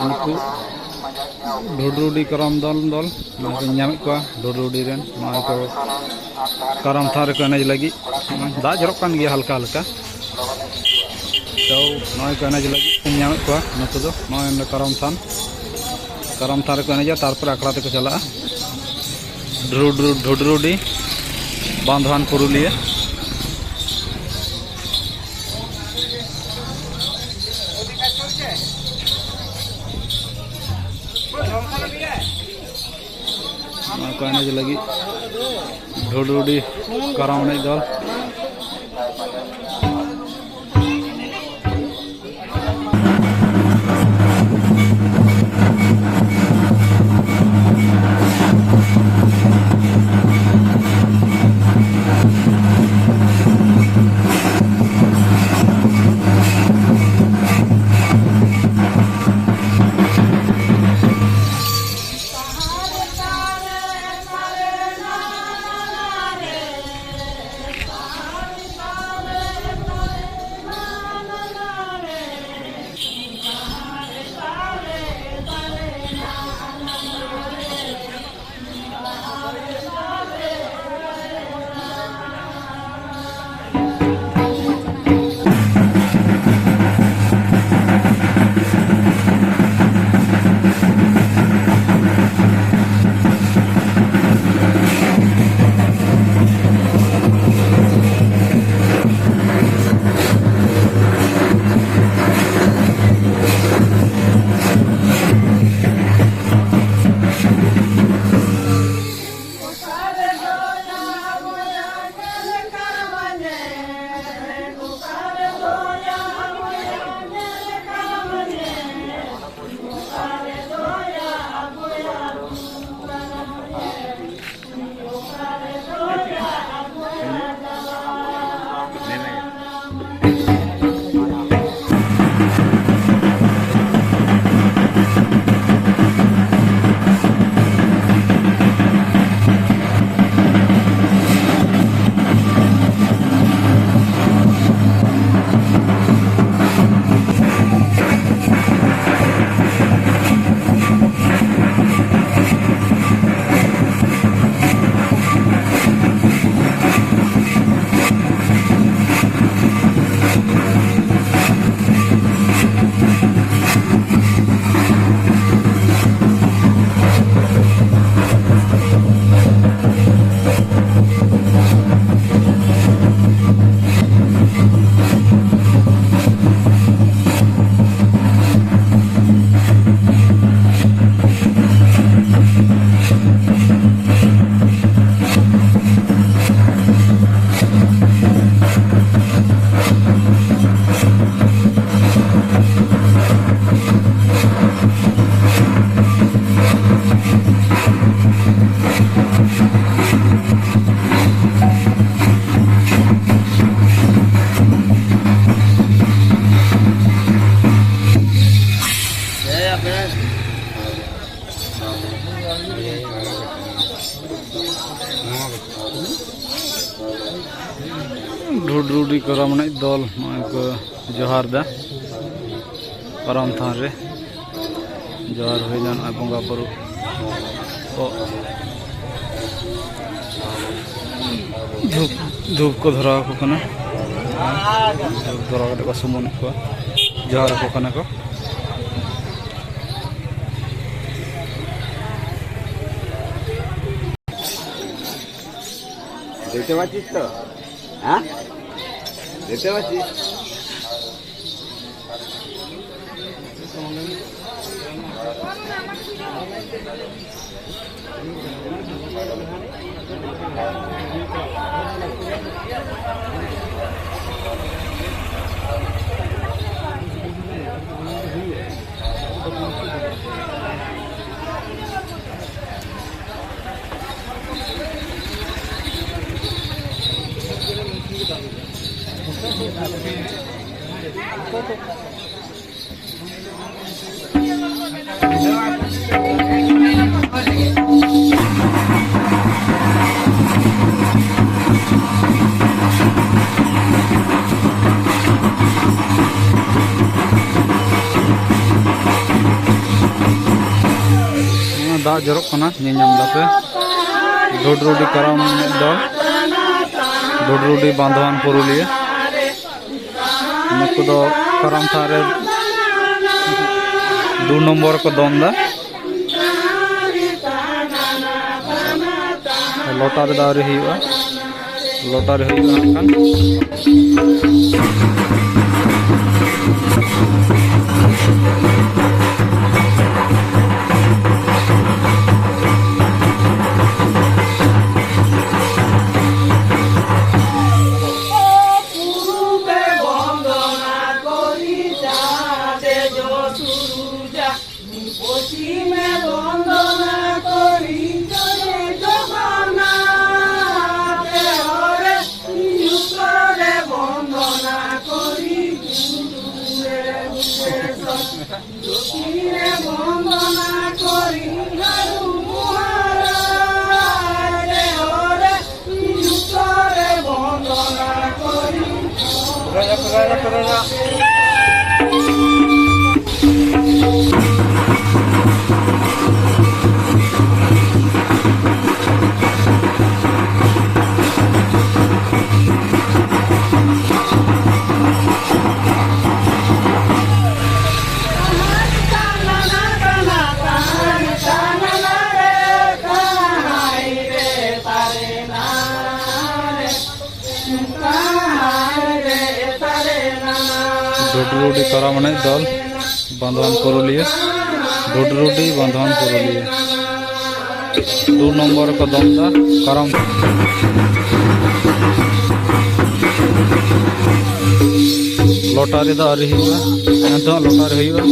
उनको ढुडरुडी करम दल दल नाम को ढुडरुडी रेन को करम थान रे एनेज लगी दा जरक कान गया हल्का हल्का तो नय को एनेज लगी नाम को नुकु दो नय करम थान रे को एनेजा तारपर आखड़ा तक चला ढुडरुडी बांधवान पुरुलिया को एनेज लगी ढुडरुडी करम दल ढुडरुडी करम दल को जोहार दा करम थान रे जोहार होना बंगा बुरु को धूप को धरा को कना धूप धरा को सुमन को जोहार को कना को देखते पाचिस तो हाँ देखते पाचिस दा जरक कना नेनाम दापे डोडरुडी करम दल डोडरुडी बांधवान पुरुलिया नुकु दो करम थारे 2 नंबर को दोंदा लोटार दावरी हुआ लोटार हुआ खान डोडरुडी करम दल बांधवान पुरुलिया डोडरुडी बांधवान पुरुलिया 2 नंबर को दमदा करम लोटारी दारी हुआ एंतो लोटारी हुआ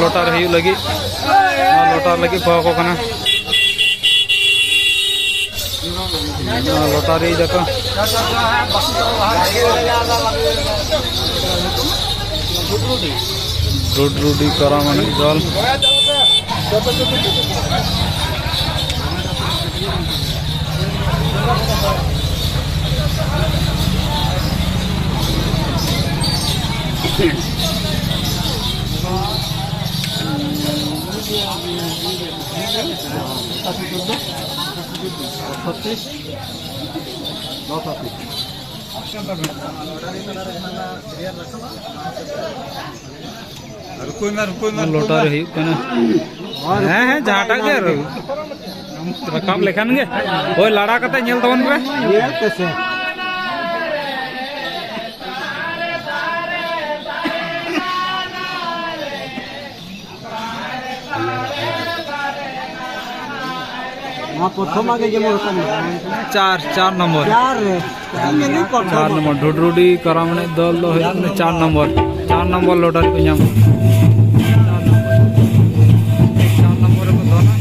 लोटार लगी लोटार लगी पाको कना लोटार देखो डोडरुडी करम दल लोटार है जहाँ रकाब लेखान गे ओय लड़ा कते नेल तबन पे नेल कैसे प्रथम आगे जमो चार नंबर चार नंबर ढोडरुडी करामने दल दो चार नंबर लोडर को नाम चार नंबर को दोना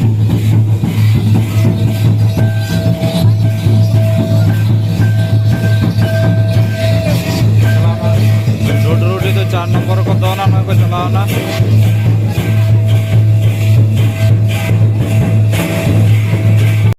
ढोडरुडी तो चार नंबर को दोना ना को चलाना